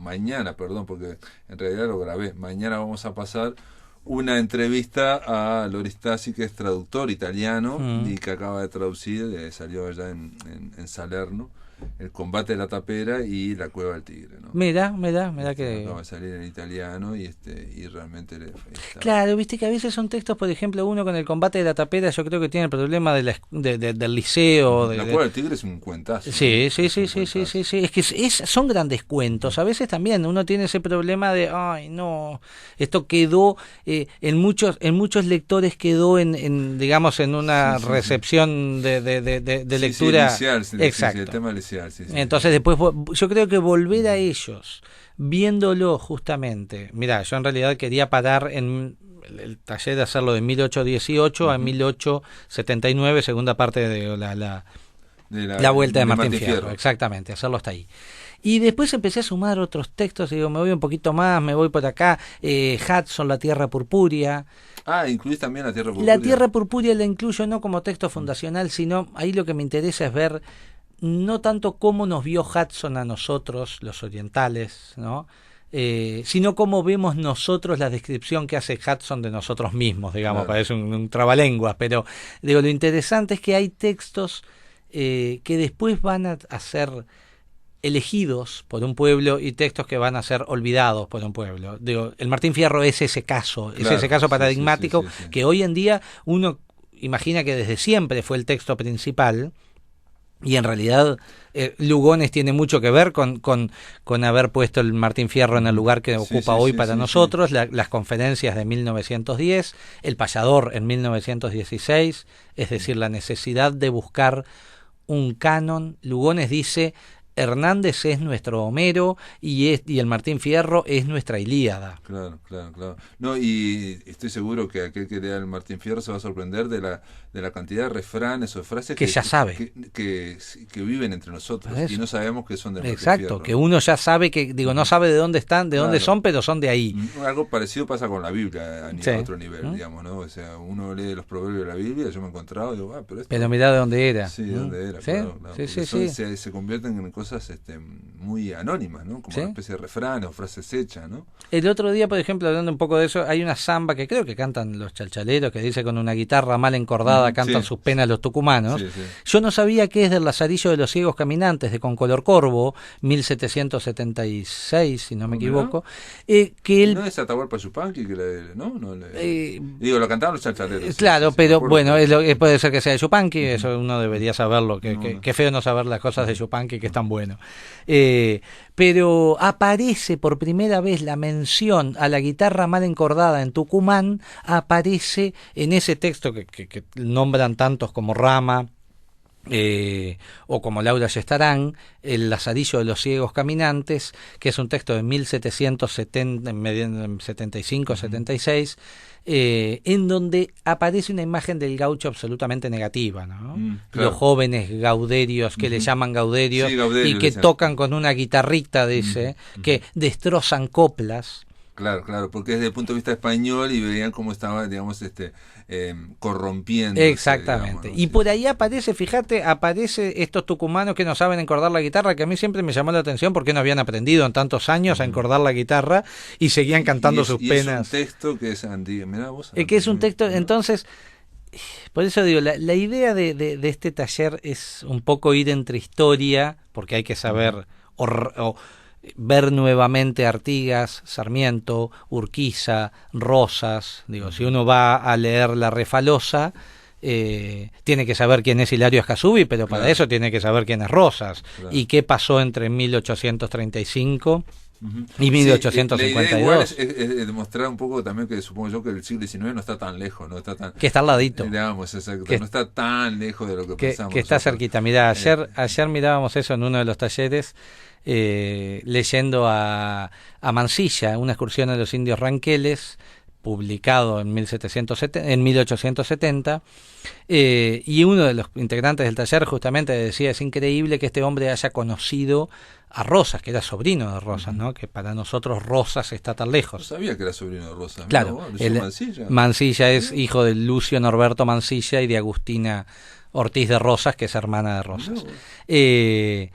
S1: Mañana, porque en realidad lo grabé. Mañana vamos a pasar una entrevista a Loris Tassi, que es traductor italiano y que acaba de traducir, salió allá en Salerno. El combate de la tapera y la cueva del tigre, ¿no?
S4: Mira que...
S1: Acaba de salir en italiano y realmente...
S4: Claro, viste que a veces son textos, por ejemplo, uno con el combate de la tapera, yo creo que tiene el problema del liceo.
S1: La cueva del tigre es un cuentazo.
S4: Sí, sí, es que son grandes cuentos. A veces también uno tiene ese problema de, ay, no, esto quedó, en muchos lectores quedó en digamos, en una recepción de lectura.
S1: Inicial,
S4: exacto.
S1: El tema inicial,
S4: Entonces después yo creo que volver a ellos, viéndolo justamente, mirá, yo en realidad quería parar en el taller de hacerlo de 1818 a 1879, segunda parte de la vuelta de Martín Fierro, exactamente, hacerlo hasta ahí. Y después empecé a sumar otros textos, y digo, me voy un poquito más, me voy por acá, Hudson, La Tierra Purpúrea.
S1: Incluís también La Tierra Purpúrea.
S4: La Tierra Purpúrea la incluyo no como texto fundacional, sino ahí lo que me interesa es ver no tanto cómo nos vio Hudson a nosotros, los orientales, ¿no? Sino cómo vemos nosotros la descripción que hace Hudson de nosotros mismos, digamos, claro. Parece un trabalenguas, pero digo, lo interesante es que hay textos que después van a ser elegidos por un pueblo y textos que van a ser olvidados por un pueblo. Digo, el Martín Fierro es ese caso, claro, es ese caso paradigmático sí. Que hoy en día uno imagina que desde siempre fue el texto principal. Y en realidad Lugones tiene mucho que ver con haber puesto el Martín Fierro en el lugar que ocupa hoy para nosotros, las conferencias de 1910, El Payador en 1916, es decir, la necesidad de buscar un canon. Lugones dice, Hernández es nuestro Homero y el Martín Fierro es nuestra Ilíada.
S1: Claro. No, y estoy seguro que aquel que lea el Martín Fierro se va a sorprender de la cantidad de refranes o frases
S4: que ya sabe.
S1: Que viven entre nosotros y no sabemos que son del Martín
S4: Fierro. Exacto, que uno ya sabe que, no sabe de dónde están, de dónde son, pero son de ahí.
S1: Algo parecido pasa con la Biblia a otro nivel, digamos, ¿no? O sea, uno lee los proverbios de la Biblia, yo me he encontrado y digo,
S4: pero mirá de dónde era.
S1: Sí, de dónde era,
S4: ¿sí?
S1: Claro.
S4: Sí.
S1: Se convierten en cosas muy anónimas, ¿no? Como una especie de refranes o frases hechas, ¿no?
S4: El otro día, por ejemplo, hablando un poco de eso, hay una samba que creo que cantan los chalchaleros, que dice con una guitarra mal encordada cantan sus penas los tucumanos. Sí. Yo no sabía que es del Lazarillo de los Ciegos Caminantes de Concolor Corvo, 1776, si no me equivoco. Que él...
S1: ¿No es Atahualpa Yupanqui? Digo, lo cantaban los chalchaleros.
S4: Claro, pero bueno, puede ser que sea de Yupanqui, eso uno debería saberlo, que feo no saber las cosas de Yupanqui, que es tan bueno. Pero aparece por primera vez la mención a la guitarra mal encordada en Tucumán, aparece en ese texto que nombran tantos como Rama o como Laura Yestarán, El Lazarillo de los Ciegos Caminantes, que es un texto de 1775-76, en donde aparece una imagen del gaucho absolutamente negativa, ¿no? Claro. Los jóvenes gauderios, que le llaman gauderios, y que tocan con una guitarrita, dice, que destrozan coplas.
S1: Claro, porque desde el punto de vista español y veían cómo estaba, digamos, corrompiendo.
S4: Exactamente. Digamos, ¿no? Y por ahí aparece estos tucumanos que no saben encordar la guitarra, que a mí siempre me llamó la atención porque no habían aprendido en tantos años a encordar la guitarra y seguían cantando sus penas.
S1: Es un texto que es antiguo. Mirá vos.
S4: Que es un texto, entonces, por eso digo, la idea de este taller es un poco ir entre historia, porque hay que saber ver nuevamente Artigas, Sarmiento, Urquiza, Rosas. Digo, si uno va a leer La Refalosa, tiene que saber quién es Hilario Ascasubi, pero para eso tiene que saber quién es Rosas y qué pasó entre 1835 y 1852.
S1: La idea igual es demostrar un poco también que supongo yo que el siglo XIX no está tan lejos, no está tan,
S4: que está al ladito,
S1: digamos, exacto, no está tan lejos de lo que pensamos,
S4: que está cerquita. Mirá, ayer mirábamos eso en uno de los talleres, leyendo a Mansilla, Una excursión a los indios ranqueles, publicado en 1870, y uno de los integrantes del taller justamente decía, es increíble que este hombre haya conocido a Rosas, que era sobrino de Rosas, ¿no? Que para nosotros Rosas está tan lejos.
S1: No sabía que era sobrino de Rosas.
S4: Claro, Mansilla es hijo de Lucio Norberto Mansilla y de Agustina Ortiz de Rosas, que es hermana de Rosas. Y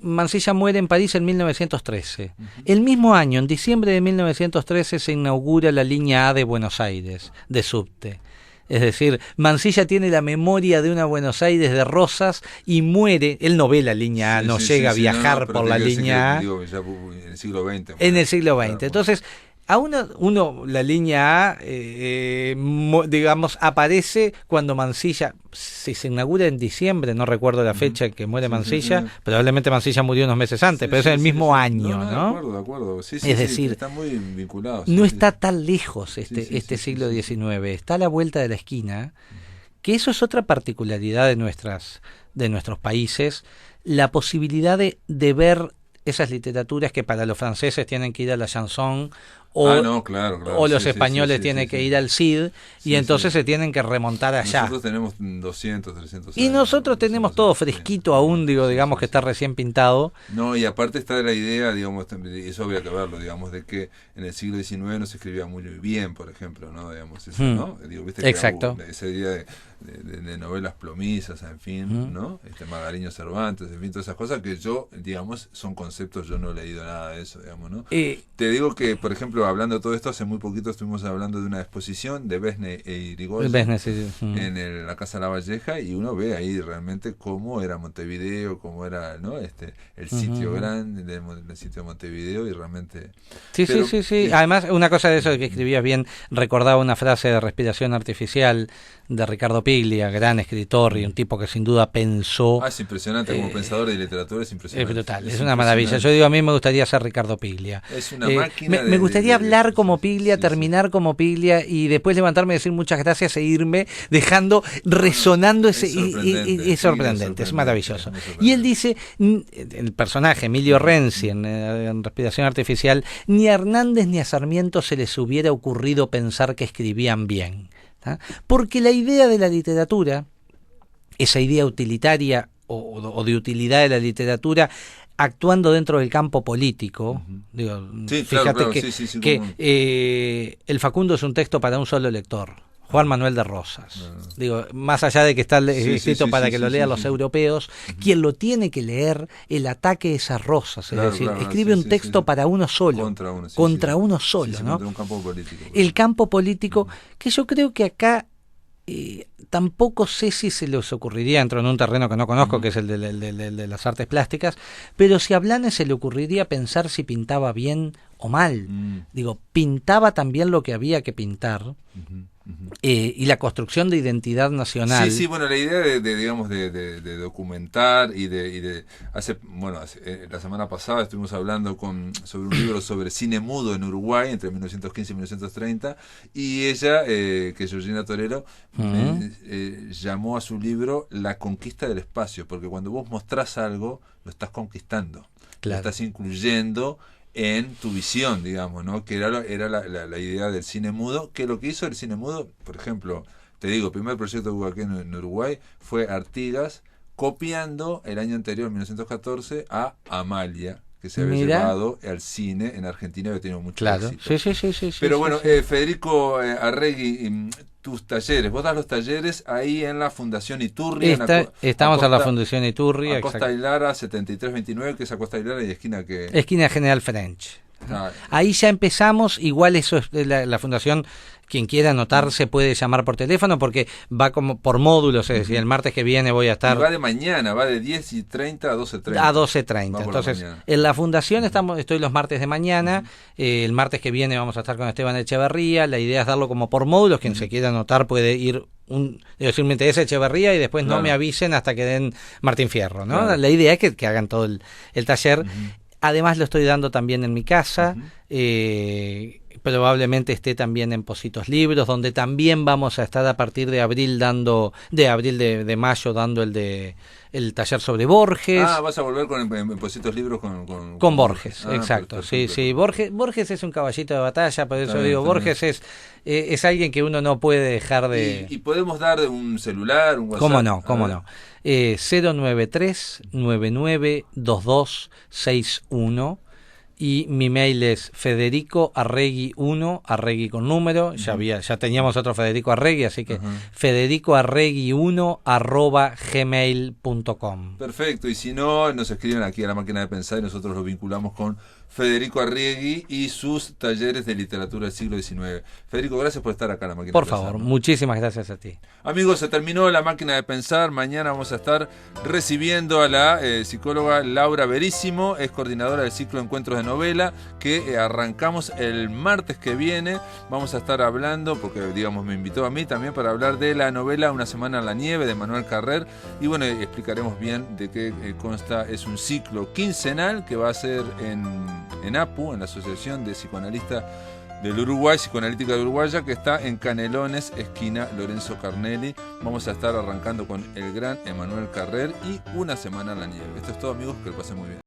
S4: Mansilla muere en París en 1913. El mismo año, en diciembre de 1913, se inaugura la línea A de Buenos Aires, de subte. Es decir, Mansilla tiene la memoria de una Buenos Aires de rosas y muere. Él no ve la línea A, no llega a viajar por la línea A.
S1: Digo, ya en el siglo XX.
S4: En el siglo XX. Claro, entonces, a uno la línea A, digamos, aparece cuando Mansilla, si se inaugura en diciembre, no recuerdo la fecha en que muere Mansilla, probablemente Mansilla murió unos meses antes, pero es el mismo año, ¿no?
S1: De acuerdo.
S4: Es decir,
S1: están muy vinculados.
S4: No está tan lejos este siglo XIX, está a la vuelta de la esquina, que eso es otra particularidad de nuestros países, la posibilidad de ver esas literaturas que para los franceses tienen que ir a la chanson o los españoles tienen que ir al Cid y entonces se tienen que remontar allá.
S1: Nosotros tenemos 200, 300 años.
S4: Y nosotros tenemos todo fresquito aún, digamos que está recién pintado.
S1: No, y aparte está la idea, digamos, eso habría que verlo, digamos, de que en el siglo XIX no se escribía muy bien, por ejemplo, ¿no? Digamos, eso, ¿no? Digo, ¿viste?
S4: Exacto.
S1: Esa idea de novelas plomizas, en fin, ¿no? Magariño Cervantes, en fin, todas esas cosas que yo, digamos, son conceptos, yo no he leído nada de eso, digamos, ¿no? Te digo que, por ejemplo, hablando de todo esto, hace muy poquito estuvimos hablando de una exposición de Besne e Irigoyen en la Casa La Valleja, y uno ve ahí realmente cómo era Montevideo, cómo era, ¿no? El sitio grande del sitio de Montevideo, y realmente...
S4: Sí. Además, una cosa de eso que escribías bien, recordaba una frase de Respiración Artificial de Ricardo Piglia, gran escritor y un tipo que sin duda pensó...
S1: es impresionante, como pensador de literatura es impresionante.
S4: Es brutal, es una maravilla. Yo digo, a mí me gustaría ser Ricardo Piglia.
S1: Es una máquina
S4: me gustaría hablar como Piglia, terminar como Piglia y después levantarme y decir muchas gracias e irme dejando, resonando ese... Es sorprendente, es maravilloso. Y él dice, el personaje, Emilio Renzi, en Respiración Artificial, ni a Hernández ni a Sarmiento se les hubiera ocurrido pensar que escribían bien. Porque la idea de la literatura, esa idea utilitaria o de utilidad de la literatura, actuando dentro del campo político, digo, fíjate que el Facundo es un texto para un solo lector, Juan Manuel de Rosas. Digo, más allá de que está escrito para que lo lean los europeos, quien lo tiene que leer, el ataque es a Rosas, es decir, escribe un texto para uno solo, contra uno solo, ¿no?
S1: Contra un campo político.
S4: El campo político, que yo creo que acá tampoco sé si se les ocurriría, entro en un terreno que no conozco, que es el de las artes plásticas, pero si a Blanes se le ocurriría pensar si pintaba bien o mal. Digo, pintaba también lo que había que pintar. Y la construcción de identidad nacional.
S1: Sí, bueno, la idea de documentar y la semana pasada estuvimos hablando sobre un libro sobre cine mudo en Uruguay entre 1915 y 1930, y ella, que es Georgina Torero, llamó a su libro La conquista del espacio, porque cuando vos mostrás algo, lo estás conquistando, lo estás incluyendo en tu visión, digamos, ¿no? Que era la idea del cine mudo, que lo que hizo el cine mudo, por ejemplo, te digo, el primer proyecto que hubo aquí en Uruguay fue Artigas copiando el año anterior, 1914, a Amalia, que se había llevado al cine en Argentina y había tenido mucho éxito. Sí. Pero bueno, Federico Arregui, tus talleres, vos das los talleres ahí en la Fundación Iturri.
S4: Estamos en la Fundación Iturri.
S1: Acosta y Lara 7329, que es Acosta y Lara y
S4: esquina General French. Ahí ya empezamos, igual eso es la Fundación, quien quiera anotarse puede llamar por teléfono porque va como por módulos, es decir, el martes que viene voy a estar...
S1: Y va de mañana, va de 10:30 a 12:30.
S4: A 12:30, entonces en la Fundación estoy los martes de mañana, el martes que viene vamos a estar con Esteban Echeverría, la idea es darlo como por módulos, quien se quiera anotar puede ir... me interesa Echeverría y después no me avisen hasta que den Martín Fierro, ¿no? La idea es que hagan todo el taller. Además lo estoy dando también en mi casa, probablemente esté también en Positos Libros, donde también vamos a estar a partir de abril de mayo dando el taller sobre Borges.
S1: Vas a volver en Positos Libros
S4: con Borges, exacto. Perfecto. Sí. Borges es un caballito de batalla, por eso digo, Borges es alguien que uno no puede dejar de...
S1: ¿Y podemos dar un celular, un WhatsApp?
S4: ¿Cómo no? 093-992261. y mi mail es federicoarregui1, Arregui con número, ya teníamos otro Federico Arregui, así que federicoarregui1@gmail.com.
S1: Perfecto, y si no, nos escriben aquí a La Máquina de Pensar y nosotros lo vinculamos con Federico Arriegui y sus talleres de literatura del siglo XIX. Federico, gracias por estar acá en La Máquina de Pensar.
S4: Por favor, muchísimas gracias a ti.
S1: Amigos, se terminó La Máquina de Pensar. Mañana vamos a estar recibiendo a la psicóloga Laura Verísimo, es coordinadora del ciclo Encuentros de Novela, que arrancamos el martes que viene. Vamos a estar hablando, porque digamos me invitó a mí también para hablar de la novela Una semana en la nieve de Manuel Carrer, y bueno, explicaremos bien de qué consta. Es un ciclo quincenal que va a ser en APU, en la Asociación de Psicoanalistas del Uruguay, Psicoanalítica de Uruguaya, que está en Canelones, esquina Lorenzo Carnelli. Vamos a estar arrancando con el gran Emanuel Carrer y Una semana en la nieve. Esto es todo, amigos, que lo pasen muy bien.